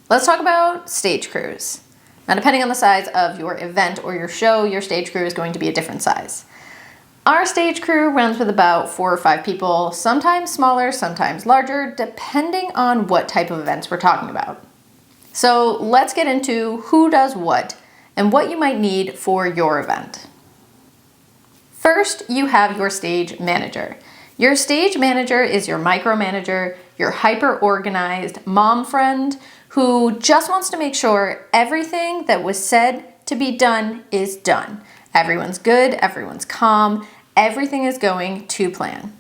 Let's talk about stage crews. Now, depending on the size of your event or your show, your stage crew is going to be a different size. Our stage crew runs with about 4 or 5 people, sometimes smaller, sometimes larger, depending on what type of events we're talking about. So let's get into who does what and what you might need for your event. First, you have your stage manager. Your stage manager is your micromanager, your hyper-organized mom friend who just wants to make sure everything that was said to be done is done. Everyone's good, everyone's calm, everything is going to plan.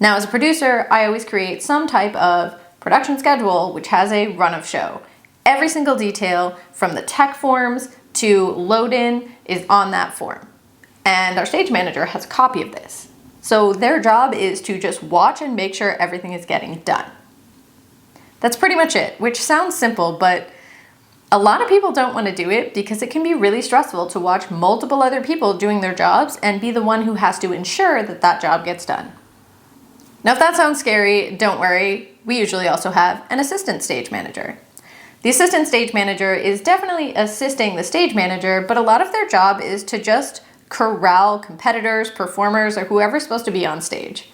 Now, as a producer, I always create some type of production schedule which has a run of show. Every single detail from the tech forms to load in is on that form. And our stage manager has a copy of this. So their job is to just watch and make sure everything is getting done. That's pretty much it, which sounds simple, but a lot of people don't want to do it because it can be really stressful to watch multiple other people doing their jobs and be the one who has to ensure that that job gets done. Now, if that sounds scary, don't worry. We usually also have an assistant stage manager. The assistant stage manager is definitely assisting the stage manager, but a lot of their job is to just corral competitors, performers, or whoever's supposed to be on stage.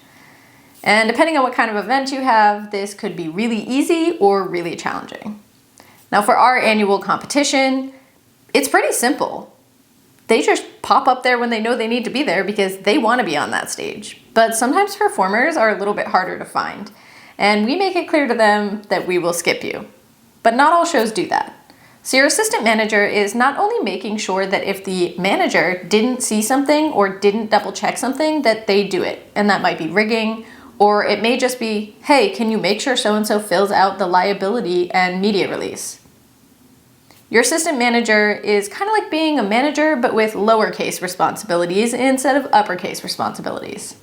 And depending on what kind of event you have, this could be really easy or really challenging. Now, for our annual competition, it's pretty simple. They just pop up there when they know they need to be there because they want to be on that stage. But sometimes performers are a little bit harder to find, and we make it clear to them that we will skip you. But not all shows do that. So your assistant manager is not only making sure that if the manager didn't see something or didn't double check something, that they do it. And that might be rigging, or it may just be, hey, can you make sure so-and-so fills out the liability and media release? Your assistant manager is kind of like being a manager, but with lowercase responsibilities instead of uppercase responsibilities.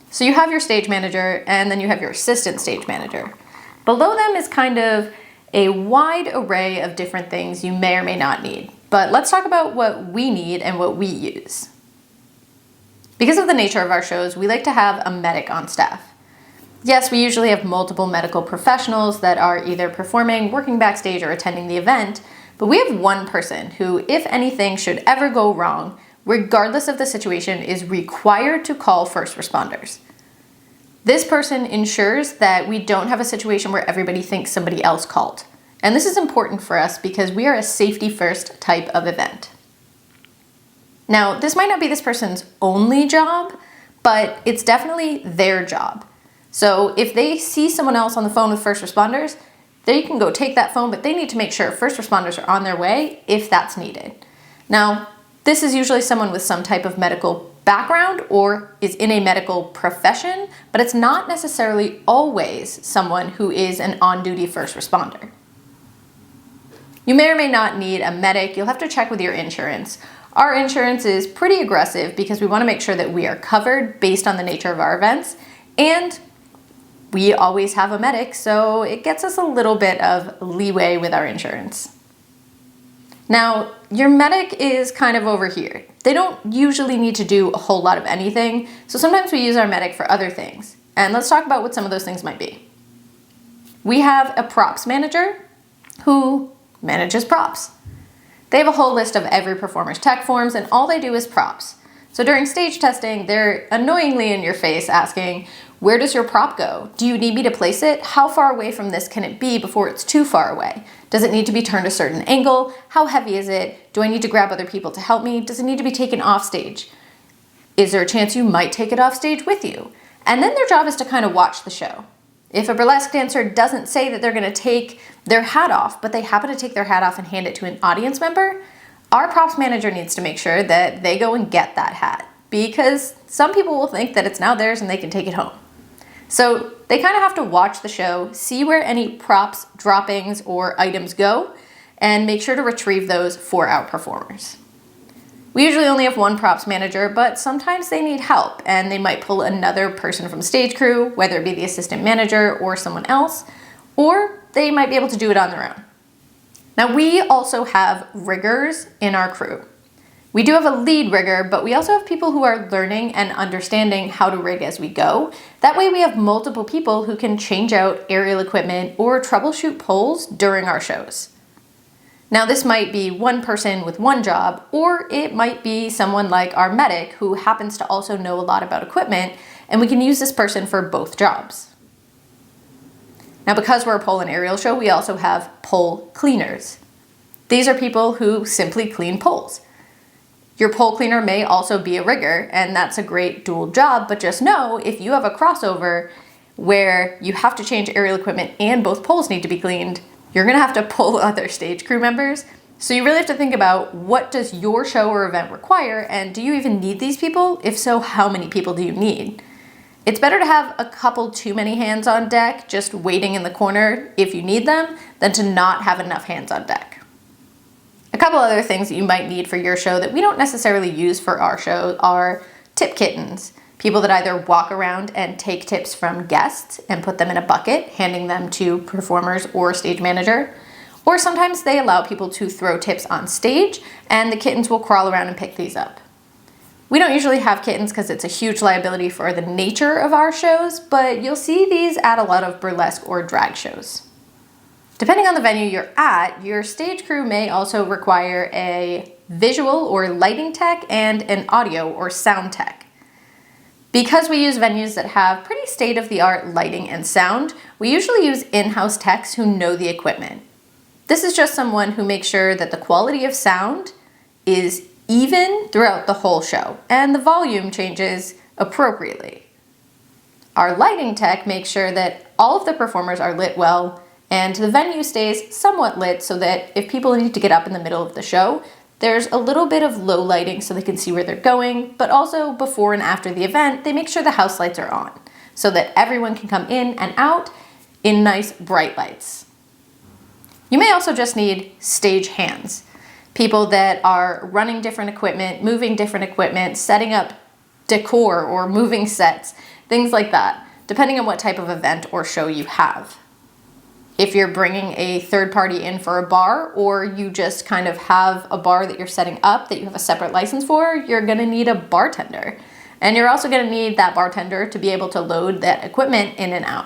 So you have your stage manager, and then you have your assistant stage manager. Below them is kind of a wide array of different things you may or may not need. But let's talk about what we need and what we use. Because of the nature of our shows, we like to have a medic on staff. Yes, we usually have multiple medical professionals that are either performing, working backstage, or attending the event, but we have one person who, if anything should ever go wrong, regardless of the situation, is required to call first responders. This person ensures that we don't have a situation where everybody thinks somebody else called. And this is important for us because we are a safety first type of event. Now, this might not be this person's only job, but it's definitely their job. So if they see someone else on the phone with first responders, they can go take that phone, but they need to make sure first responders are on their way if that's needed. Now, this is usually someone with some type of medical background or is in a medical profession, but it's not necessarily always someone who is an on-duty first responder. You may or may not need a medic. You'll have to check with your insurance. Our insurance is pretty aggressive because we want to make sure that we are covered based on the nature of our events, and we always have a medic, so it gets us a little bit of leeway with our insurance. Now, your medic is kind of over here. They don't usually need to do a whole lot of anything, so sometimes we use our medic for other things. And let's talk about what some of those things might be. We have a props manager who manages props. They have a whole list of every performer's tech forms, and all they do is props. So during stage testing, they're annoyingly in your face asking, where does your prop go? Do you need me to place it? How far away from this can it be before it's too far away? Does it need to be turned a certain angle? How heavy is it? Do I need to grab other people to help me? Does it need to be taken off stage? Is there a chance you might take it off stage with you? And then their job is to kind of watch the show. If a burlesque dancer doesn't say that they're going to take their hat off, but they happen to take their hat off and hand it to an audience member, our props manager needs to make sure that they go and get that hat, because some people will think that it's now theirs and they can take it home. So they kind of have to watch the show, see where any props, droppings, or items go, and make sure to retrieve those for our performers. We usually only have one props manager, but sometimes they need help, and they might pull another person from stage crew, whether it be the assistant manager or someone else, or they might be able to do it on their own. Now, we also have riggers in our crew. We do have a lead rigger, but we also have people who are learning and understanding how to rig as we go. That way we have multiple people who can change out aerial equipment or troubleshoot poles during our shows. Now this might be one person with one job, or it might be someone like our medic who happens to also know a lot about equipment, and we can use this person for both jobs. Now because we're a pole and aerial show, we also have pole cleaners. These are people who simply clean poles. Your pole cleaner may also be a rigger, and that's a great dual job, but just know if you have a crossover where you have to change aerial equipment and both poles need to be cleaned, you're gonna have to pull other stage crew members. So you really have to think about, what does your show or event require, and do you even need these people? If so, how many people do you need? It's better to have a couple too many hands on deck just waiting in the corner if you need them than to not have enough hands on deck. A couple other things that you might need for your show that we don't necessarily use for our show are tip kittens. People that either walk around and take tips from guests and put them in a bucket, handing them to performers or stage manager. Or sometimes they allow people to throw tips on stage and the kittens will crawl around and pick these up. We don't usually have kittens because it's a huge liability for the nature of our shows, but you'll see these at a lot of burlesque or drag shows. Depending on the venue you're at, your stage crew may also require a visual or lighting tech and an audio or sound tech. Because we use venues that have pretty state-of-the-art lighting and sound, we usually use in-house techs who know the equipment. This is just someone who makes sure that the quality of sound is even throughout the whole show and the volume changes appropriately. Our lighting tech makes sure that all of the performers are lit well and the venue stays somewhat lit so that if people need to get up in the middle of the show, there's a little bit of low lighting so they can see where they're going, but also before and after the event, they make sure the house lights are on so that everyone can come in and out in nice bright lights. You may also just need stage hands, people that are running different equipment, moving different equipment, setting up decor or moving sets, things like that, depending on what type of event or show you have. If you're bringing a third party in for a bar, or you just kind of have a bar that you're setting up that you have a separate license for, you're gonna need a bartender. And you're also gonna need that bartender to be able to load that equipment in and out.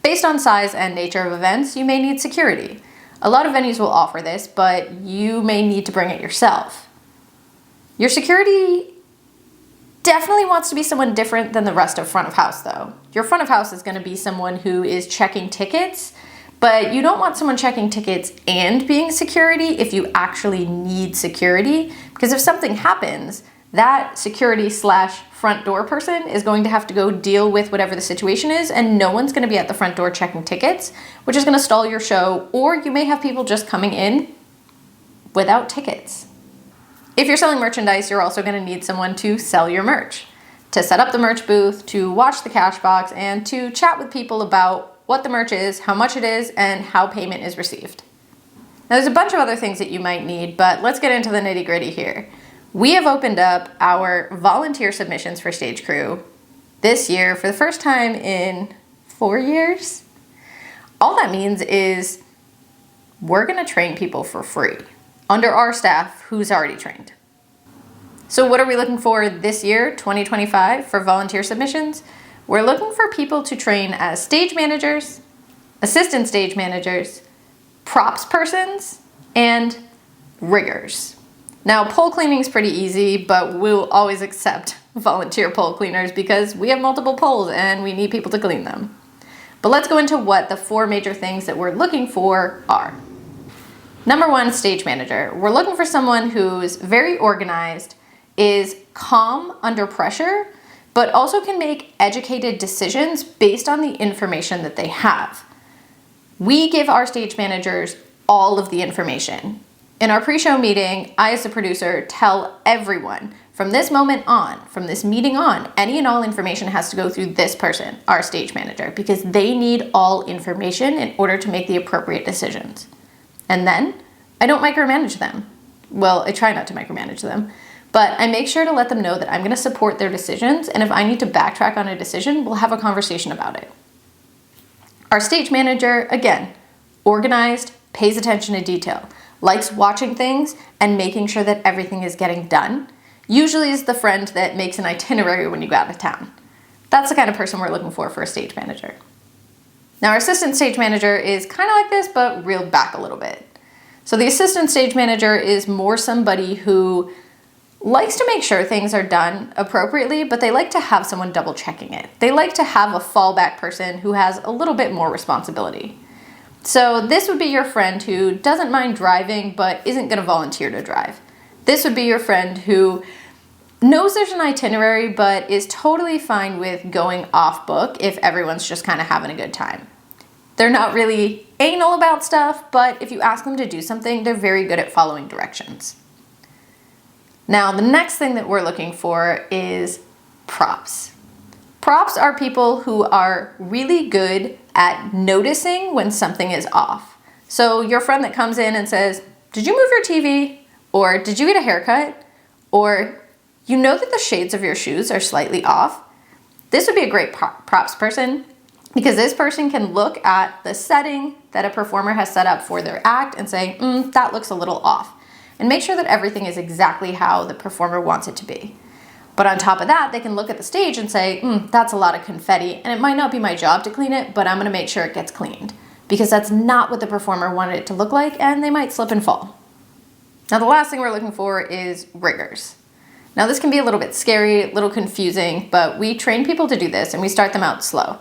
Based on size and nature of events, you may need security. A lot of venues will offer this, but you may need to bring it yourself. Your security definitely wants to be someone different than the rest of front of house though. Your front of house is going to be someone who is checking tickets, but you don't want someone checking tickets and being security if you actually need security, because if something happens, that security / front door person is going to have to go deal with whatever the situation is, and no one's going to be at the front door checking tickets, which is going to stall your show, or you may have people just coming in without tickets. If you're selling merchandise, you're also going to need someone to sell your merch, to set up the merch booth, to watch the cash box, and to chat with people about what the merch is, how much it is, and how payment is received. Now there's a bunch of other things that you might need, but let's get into the nitty-gritty here. We have opened up our volunteer submissions for stage crew this year for the first time in 4 years. All that means is we're going to train people for free under our staff who's already trained. So what are we looking for this year, 2025, for volunteer submissions? We're looking for people to train as stage managers, assistant stage managers, props persons, and riggers. Now, pole cleaning is pretty easy, but we'll always accept volunteer pole cleaners because we have multiple poles and we need people to clean them. But let's go into what the 4 major things that we're looking for are. Number 1, stage manager. We're looking for someone who's very organized, is calm under pressure, but also can make educated decisions based on the information that they have. We give our stage managers all of the information. In our pre-show meeting, I as the producer tell everyone from this moment on, from this meeting on, any and all information has to go through this person, our stage manager, because they need all information in order to make the appropriate decisions. And then I don't micromanage them. Well, I try not to micromanage them, but I make sure to let them know that I'm going to support their decisions, and if I need to backtrack on a decision, we'll have a conversation about it. Our stage manager, again, organized, pays attention to detail. likes watching things and making sure that everything is getting done, usually is the friend that makes an itinerary when you go out of town. That's the kind of person we're looking for a stage manager. Now our assistant stage manager is kind of like this, but reeled back a little bit. So the assistant stage manager is more somebody who likes to make sure things are done appropriately, but they like to have someone double checking it. They like to have a fallback person who has a little bit more responsibility. So this would be your friend who doesn't mind driving, but isn't going to volunteer to drive. This would be your friend who knows there's an itinerary, but is totally fine with going off book if everyone's just kind of having a good time. They're not really anal about stuff, but if you ask them to do something, they're very good at following directions. Now, the next thing that we're looking for is props. Props are people who are really good at noticing when something is off. So your friend that comes in and says, "Did you move your TV?" Or "Did you get a haircut?" Or "You know that the shades of your shoes are slightly off." This would be a great props person because this person can look at the setting that a performer has set up for their act and say, that looks a little off, and make sure that everything is exactly how the performer wants it to be. But on top of that, they can look at the stage and say, that's a lot of confetti, and it might not be my job to clean it, but I'm gonna make sure it gets cleaned because that's not what the performer wanted it to look like, and they might slip and fall. Now, the last thing we're looking for is riggers. Now, this can be a little bit scary, a little confusing, but we train people to do this and we start them out slow.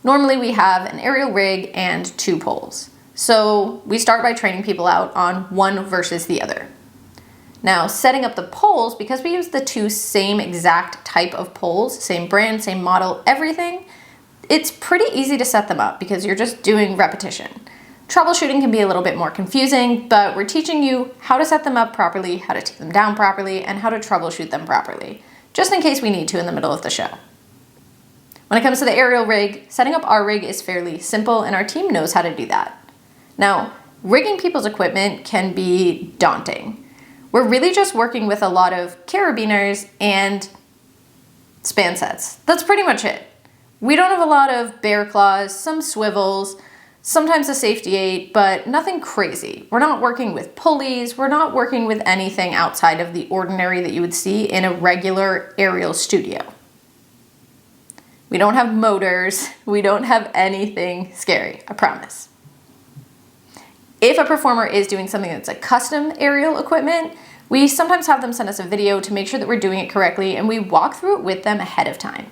Normally, we have an aerial rig and 2 poles. So we start by training people out on one versus the other. Now, setting up the poles, because we use the 2 same exact type of poles, same brand, same model, everything, it's pretty easy to set them up because you're just doing repetition. Troubleshooting can be a little bit more confusing, but we're teaching you how to set them up properly, how to take them down properly, and how to troubleshoot them properly, just in case we need to in the middle of the show. When it comes to the aerial rig, setting up our rig is fairly simple, and our team knows how to do that. Now, rigging people's equipment can be daunting. We're really just working with a lot of carabiners and span sets. That's pretty much it. We don't have a lot of bear claws, some swivels, sometimes a safety 8, but nothing crazy. We're not working with pulleys. We're not working with anything outside of the ordinary that you would see in a regular aerial studio. We don't have motors. We don't have anything scary, I promise. If a performer is doing something that's a custom aerial equipment, we sometimes have them send us a video to make sure that we're doing it correctly, and we walk through it with them ahead of time.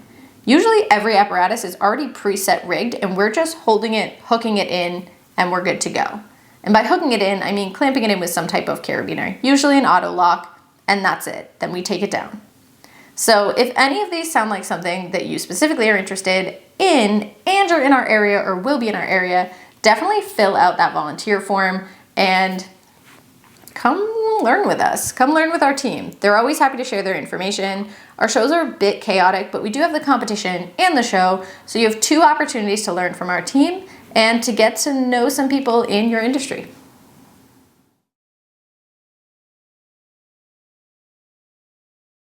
Usually every apparatus is already preset rigged and we're just holding it, hooking it in, and we're good to go. And by hooking it in, I mean clamping it in with some type of carabiner, usually an auto lock, and that's it. Then we take it down. So if any of these sound like something that you specifically are interested in and are in our area or will be in our area, definitely fill out that volunteer form and come learn with us. Come learn with our team. They're always happy to share their information. Our shows are a bit chaotic, but we do have the competition and the show, so you have 2 opportunities to learn from our team and to get to know some people in your industry.